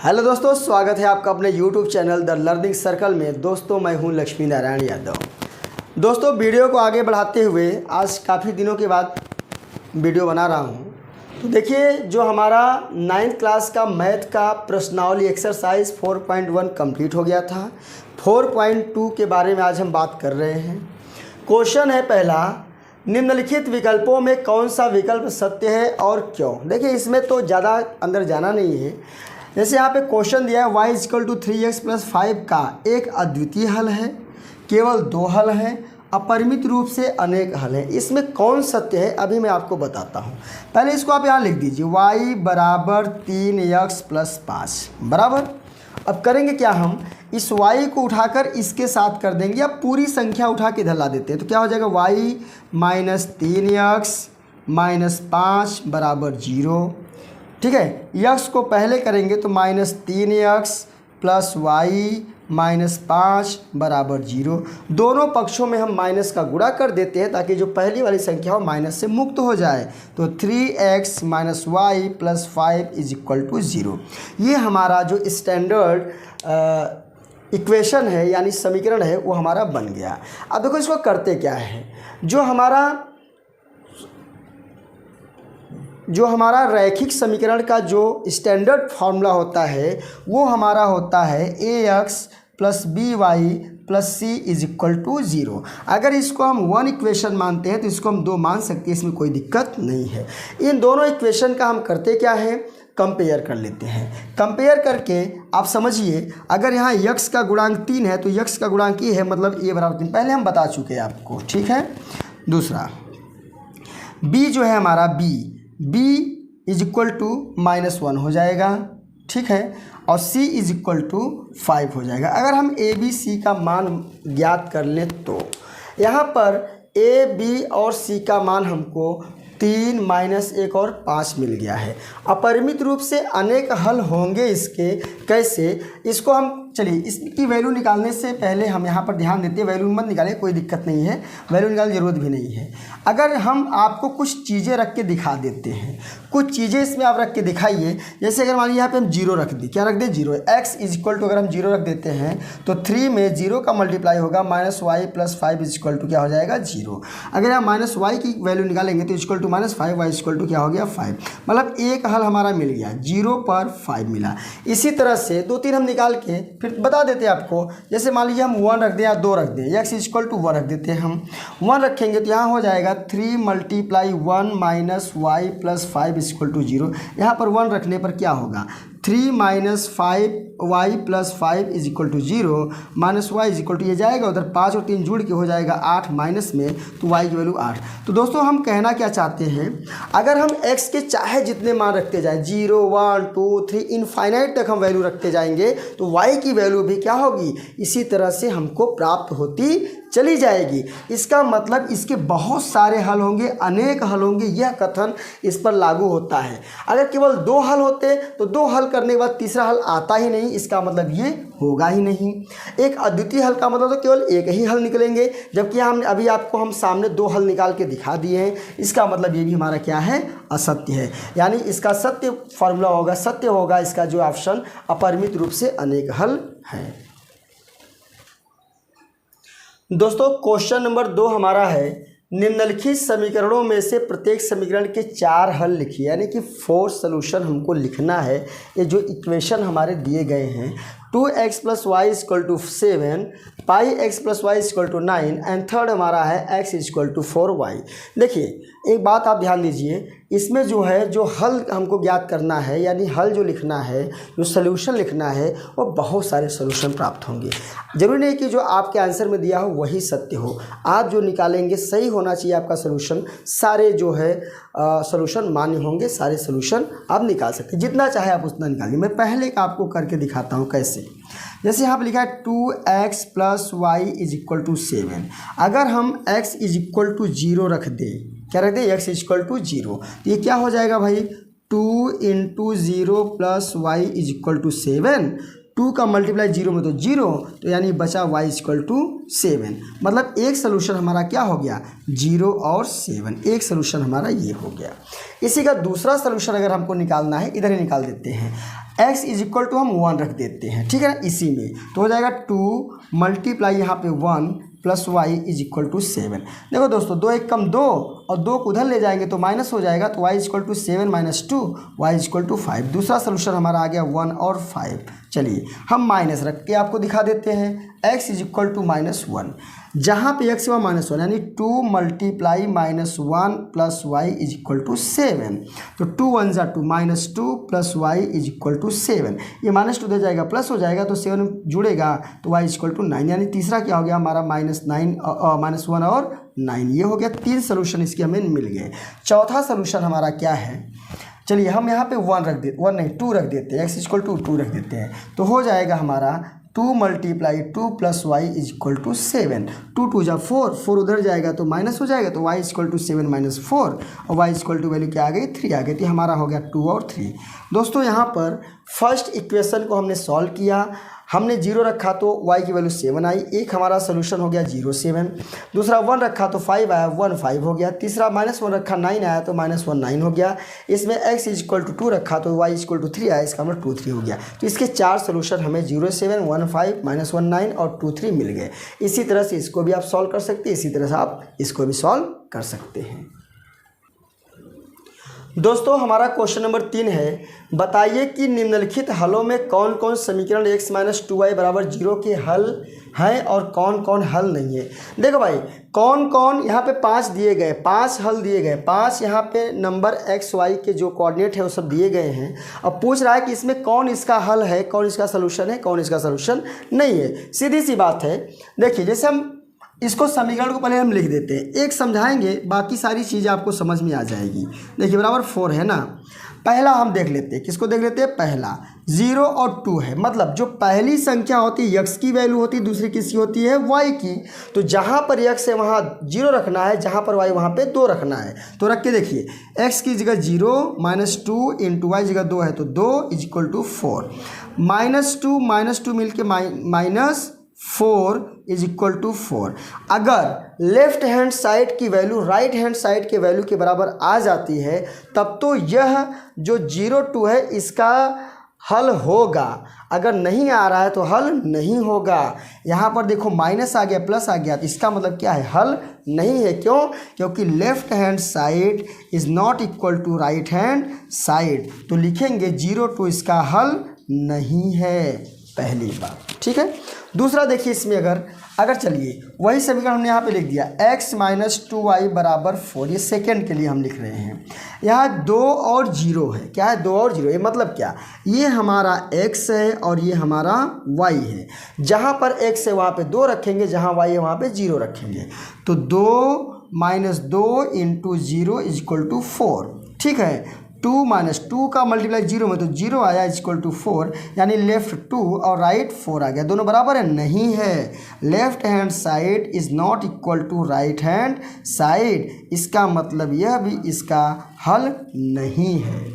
Hello दोस्तों, स्वागत है आपका अपने YouTube channel the learning circle में। दोस्तों मैं हूं लक्ष्मी नारायण यादव। दोस्तों वीडियो को आगे बढ़ाते हुए आज काफ़ी दिनों के बाद वीडियो बना रहा हूं। तो देखिए, जो हमारा 9th क्लास का मैथ का प्रश्नावली एक्सरसाइज 4.1 कंप्लीट हो गया था। 4.2 के बारे में आज हम बात कर रहे हैं। क्वेश्चन है पहला, निम्नलिखित विकल्पों में कौन सा विकल्प सत्य है और क्यों। देखिए, इसमें तो ज़्यादा अंदर जाना नहीं है। जैसे यहाँ पे क्वेश्चन दिया है y = 3x + 5 का एक अद्वितीय हल है, केवल दो हल हैं, अपरिमित रूप से अनेक हल हैं। इसमें कौन सत्य है अभी मैं आपको बताता हूँ। पहले इसको आप यहाँ लिख दीजिए, y = 3x + 5 बराबर। अब करेंगे क्या, हम इस y को उठाकर इसके साथ कर देंगे या पूरी संख्या उठा के इधर ला देते हैं। तो क्या हो जाएगा, y - 3x - 5 = 0। ठीक है, यक्स को पहले करेंगे तो -3x + y - 5 = 0। दोनों पक्षों में हम माइनस का गुणा कर देते हैं ताकि जो पहली वाली संख्या हो माइनस से मुक्त हो जाए। तो 3x - y + 5 = 0। ये हमारा जो स्टैंडर्ड इक्वेशन है यानी समीकरण है वो हमारा बन गया। अब देखो इसको करते क्या है, जो हमारा रैखिक समीकरण का जो स्टैंडर्ड फार्मूला होता है वो हमारा होता है ax + by + c = 0। अगर इसको हम 1 इक्वेशन मानते हैं तो इसको हम 2 मान सकते हैं, इसमें कोई दिक्कत नहीं है। इन दोनों इक्वेशन का हम करते क्या है, कंपेयर कर लेते हैं। कंपेयर करके आप समझिए, अगर यहाँ x का गुणांक 3 है तो x का गुणांक ये है, मतलब a = 3। पहले हम बता चुके हैं आपको, ठीक है। दूसरा b जो है हमारा b = -1 हो जाएगा, ठीक है, और c = 5 हो जाएगा। अगर हम a b c का मान ज्ञात कर लें तो यहाँ पर a b और c का मान हमको 3 - 1 और 5 मिल गया है। अपरिमित रूप से अनेक हल होंगे इसके। कैसे, इसको हम चलिए इसकी वैल्यू निकालने से पहले हम यहाँ पर ध्यान देते हैं। वैल्यू मत निकालें, कोई दिक्कत नहीं है, वैल्यू निकालने की ज़रूरत भी नहीं है। अगर हम आपको कुछ चीज़ें रख के दिखा देते हैं, कुछ चीज़ें इसमें आप रख के दिखाइए। जैसे अगर मान लीजिए यहाँ पे हम 0 रख दें, क्या रख दें, 0। x = अगर हम 0 रख देते हैं तो 3 में 0 का मल्टीप्लाई होगा, -y + 5 = क्या हो जाएगा, 0। अगर यहाँ -y की वैल्यू निकालेंगे तो -5, y = क्या हो गया, 5। मतलब एक हल हमारा मिल गया, 0 पर 5 मिला। इसी तरह से 2-3 हम निकाल के फिर बता देते हैं आपको। जैसे मान लीजिए हम 1 रख दें या 2 रख दें, x = 1 रख देते हैं। हम 1 रखेंगे तो यहाँ हो जाएगा 3 × 1 - y + 5 = 0। यहाँ पर 1 रखने पर क्या होगा, 3 - 5y + 5 = 0। -y ये जाएगा उधर, 5 और 3 जुड़ के हो जाएगा 8 माइनस में, तो y की वैल्यू 8। तो दोस्तों हम कहना क्या चाहते हैं, अगर हम x के चाहे जितने मान रखते जाएं, 0 1 2 3 इनफाइनाइट तक हम वैल्यू रखते जाएंगे तो y की वैल्यू भी क्या होगी, इसी तरह से हमको प्राप्त होती चली जाएगी। इसका मतलब इसके बहुत सारे हल होंगे, अनेक हल होंगे, यह कथन इस पर लागू होता है। अगर केवल 2 हल होते तो 2 हल करने के बाद तीसरा हल आता ही नहीं, इसका मतलब ये होगा ही नहीं। एक अद्वितीय हल का मतलब तो केवल एक ही हल निकलेंगे, जबकि हम अभी आपको हम सामने 2 हल निकाल के दिखा दिए हैं। इसका मतलब ये भी हमारा क्या है, असत्य है। यानी इसका सत्य फॉर्मूला होगा, सत्य होगा इसका जो ऑप्शन, अपरिमित रूप से अनेक हल है। दोस्तों क्वेश्चन नंबर 2 हमारा है, निम्नलिखित समीकरणों में से प्रत्येक समीकरण के 4 हल लिखिए। यानी कि 4 सॉल्यूशन हमको लिखना है। ये जो इक्वेशन हमारे दिए गए हैं, 2x + y = 7, πx + y = 9 and third हमारा है x = 4y। देखिए एक बात आप ध्यान दीजिए, इसमें जो है जो हल हमको ज्ञात करना है, यानी हल जो लिखना है, जो सॉल्यूशन लिखना है, वो बहुत सारे सॉल्यूशन प्राप्त होंगे। जरूरी नहीं कि जो आपके आंसर में दिया हो वही सत्य हो। आप जो निकालेंगे सही होना चाहिए आपका सॉल्यूशन। सारे जो है सॉल्यूशन मान्य होंगे, सारे सॉल्यूशन आप निकाल सकते हैं, जितना चाहे आप उतना निकालिए। मैं पहले का आपको करके दिखाता हूँ कैसे। जैसे यहाँ पर लिखा है 2x + y = 7। अगर हम x = 0 रख दें, क्या रख दें, x = 0, तो ये क्या हो जाएगा भाई, 2 × 0 + y = 7 2 का मल्टीप्लाई 0 में तो 0, तो यानी बचा y इक्वल टू 7। मतलब एक सोल्यूशन हमारा क्या हो गया, 0 और 7, एक सोल्यूशन हमारा ये हो गया। इसी का दूसरा सोल्यूशन अगर हमको निकालना है, इधर ही निकाल देते हैं। x इज इक्वल टू हम 1 रख देते हैं, ठीक है ना, इसी में तो हो जाएगा 2 मल्टीप्लाई यहाँ पे 1 plus y is equal to 7। देखो दोस्तों, 2 एक कम 2 और 2 को उधर ले जाएंगे तो माइनस हो जाएगा, तो y is equal to 7 minus 2, y is equal to 5। दूसरा सोल्यूशन हमारा आ गया 1 और 5। चलिए हम माइनस रख के आपको दिखा देते हैं। x इज इक्वल टू -1, जहाँ पे x हुआ -1 यानी 2 multiply -1 plus y is equal to 7। तो 2 1 जा 2 -2 plus y is equal to 7। ये -2 दे जाएगा प्लस हो जाएगा, तो 7 जुड़ेगा तो y इज इक्वल टू 9। यानी तीसरा क्या हो गया हमारा -1 और 9। ये हो गया 3 सोल्यूशन इसके हमें मिल गए। चौथा सोल्यूशन हमारा क्या है, चलिए हम यहाँ पे 2 रख देते हैं, x इक्वल टू 2 रख देते हैं, तो हो जाएगा हमारा 2 multiply 2 plus y is equal to 7। 2 2 जा 4, 4 उधर जाएगा तो माइनस हो जाएगा, तो y is equal to 7 minus 4 और y is equal to value क्या आ गई, 3 आ गई। तो हमारा हो गया 2 और 3। दोस्तों यहाँ पर फर्स्ट इक्वेशन को हमने सॉल्व किया, हमने 0 रखा तो y की वैल्यू 7 आई, एक हमारा सोल्यूशन हो गया 0 7। दूसरा 1 रखा तो 5 आया, 1 5 हो गया। तीसरा -1 रखा 9 आया तो -1 9 हो गया। इसमें x इज इक्वल टू 2 रखा तो y इज इक्वल टू 3 आया, इसका मतलब 2 3 हो गया। तो इसके 4 सोल्यूशन हमें 0 7 1 5 -1 9 और 2 3 मिल गए। इसी तरह से इसको भी आप सॉल्व कर सकते हैं, इसी तरह से आप इसको भी सॉल्व कर सकते हैं। दोस्तों हमारा क्वेश्चन नंबर 3 है, बताइए कि निम्नलिखित हलों में कौन कौन समीकरण x माइनस 2y बराबर 0 के हल हैं और कौन कौन हल नहीं है। देखो भाई, कौन कौन, यहाँ पे 5 दिए गए, 5 हल दिए गए, 5 यहाँ पे नंबर x y के जो कोऑर्डिनेट है वो सब दिए गए हैं। अब पूछ रहा है कि इसमें कौन इसका हल है, कौन इसका सोल्यूशन है, कौन इसका सोल्यूशन नहीं है। सीधी सी बात है। देखिए जैसे हम इसको समीकरण को पहले हम लिख देते हैं, एक समझाएंगे, बाकी सारी चीज़ें आपको समझ में आ जाएगी। देखिए बराबर 4 है ना। पहला हम देख लेते हैं, किसको देख लेते हैं, पहला 0 और 2 है, मतलब जो पहली संख्या होती है x की वैल्यू होती है, दूसरी किसकी होती है, y की। तो जहाँ पर x है वहाँ 0 रखना है, जहाँ पर y वहाँ पे 2 रखना है। तो रख के देखिए, x की जगह 0 -2 इंटू वाई जगह 2 है तो 2 इज इक्वल टू 4, -2 मिल के -4 इज इक्वल टू 4। अगर लेफ्ट हैंड साइड की वैल्यू राइट हैंड साइड के वैल्यू के बराबर आ जाती है तब तो यह जो 0 2 है इसका हल होगा, अगर नहीं आ रहा है तो हल नहीं होगा। यहाँ पर देखो माइनस आ गया प्लस आ गया, तो इसका मतलब क्या है, हल नहीं है। क्यों? क्योंकि left hand side is not equal to right hand side. तो लिखेंगे 0 2 इसका हल नहीं है, पहली बात, ठीक है। दूसरा देखिए, इसमें अगर चलिए वही समीकरण हमने यहाँ पे लिख दिया, x माइनस 2y बराबर 4, ये सेकेंड के लिए हम लिख रहे हैं। यहाँ 2 और 0 है, क्या है, 2 और 0, ये मतलब क्या, ये हमारा x है और ये हमारा y है। जहाँ पर x है वहाँ पे 2 रखेंगे, जहाँ y है वहाँ पे 0 रखेंगे। तो 2 minus 2 into 0 is equal to 4, ठीक है। 2 माइनस 2 का मल्टीप्लाई 0 में तो 0 आया इज इक्वल टू 4, यानी लेफ्ट 2 और राइट 4 आ गया। दोनों बराबर है, नहीं है। Left hand side is not equal to right hand side, इसका मतलब यह भी इसका हल नहीं है।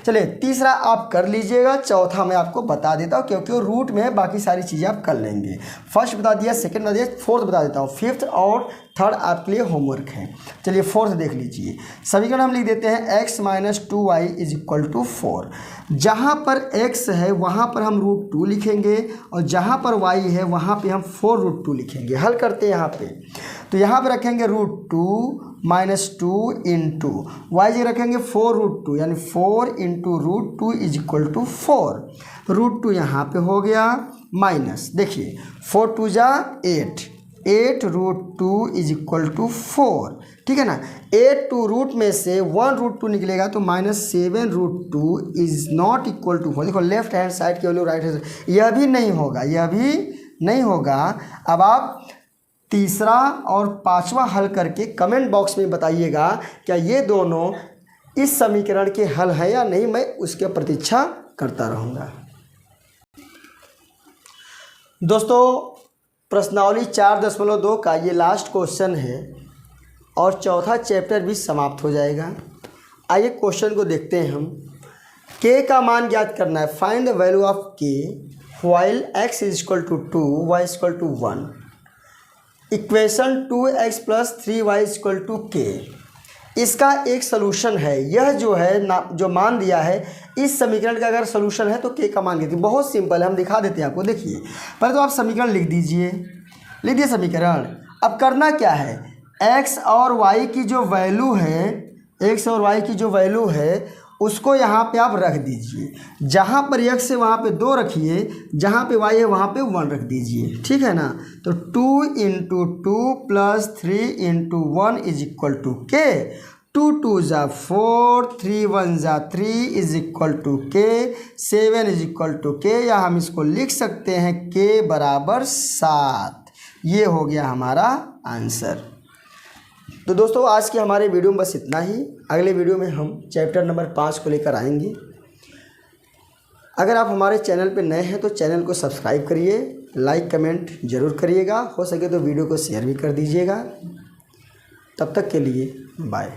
चलिए तीसरा आप कर लीजिएगा, चौथा मैं आपको बता देता हूँ क्योंकि वो रूट में है, बाकी सारी चीज़ें आप कर लेंगे। फर्स्ट बता दिया, सेकंड बता दिया, फोर्थ बता देता हूँ, फिफ्थ और थर्ड आपके लिए होमवर्क है। चलिए फोर्थ देख लीजिए, समीकरण हम लिख देते हैं x minus 2y is equal to 4। जहाँ पर x है वहाँ पर हम रूट 2 लिखेंगे और जहाँ पर y है वहाँ पे हम 4 रूट 2 लिखेंगे। हल करते हैं यहाँ पे, तो यहाँ पे रखेंगे रूट 2 माइनस 2 इंटू वाई जी रखेंगे 4 रूट 2, यानी 4 into root 2 is equal to 4। Root 2 यहाँ पे हो गया माइनस, देखिए 4 2 जा 8 रूट 2 इज इक्वल टू 4, ठीक है ना। 8 टू रूट में से 1 रूट 2 निकलेगा तो -7 root 2 is not equal to 4। देखो लेफ्ट हैंड साइड की वैल्यू राइट हैंड, यह भी नहीं होगा, यह भी नहीं होगा। अब आप तीसरा और पांचवा हल करके कमेंट बॉक्स में बताइएगा क्या ये दोनों इस समीकरण के हल है या नहीं, मैं उसकी प्रतीक्षा करता रहूँगा। दोस्तों प्रश्नावली 4.2 का ये लास्ट क्वेश्चन है और चौथा चैप्टर भी समाप्त हो जाएगा। आइए क्वेश्चन को देखते हैं हम। k का मान ज्ञात करना है, find the value of k while x is equal to 2, y is equal to 1, equation 2x plus 3y is equal to k, इसका एक सलूशन है। यह जो है ना, जो मान दिया है इस समीकरण का अगर सलूशन है तो k का मान कितनी, बहुत सिंपल है, हम दिखा देते हैं आपको। देखिए पहले तो आप समीकरण लिख दीजिए, लिख दिए समीकरण। अब करना क्या है, x और y की जो वैल्यू है, x और y की जो वैल्यू है उसको यहाँ पे आप रख दीजिए। जहाँ पर x है वहाँ पे 2 रखिए, जहाँ पे y है वहाँ पे 1 रख दीजिए, ठीक है ना। तो 2 × 2 plus 3 × 1 is equal to k, 2 2 ज़ा 4, 3 1 ज़ा 3 is equal to k, 7 is equal to k, या हम इसको लिख सकते हैं k बराबर 7। ये हो गया हमारा आंसर। तो दोस्तों आज के हमारे वीडियो में बस इतना ही। अगले वीडियो में हम चैप्टर नंबर 5 को लेकर आएंगे। अगर आप हमारे चैनल पर नए हैं तो चैनल को सब्सक्राइब करिए, लाइक कमेंट ज़रूर करिएगा, हो सके तो वीडियो को शेयर भी कर दीजिएगा। तब तक के लिए बाय।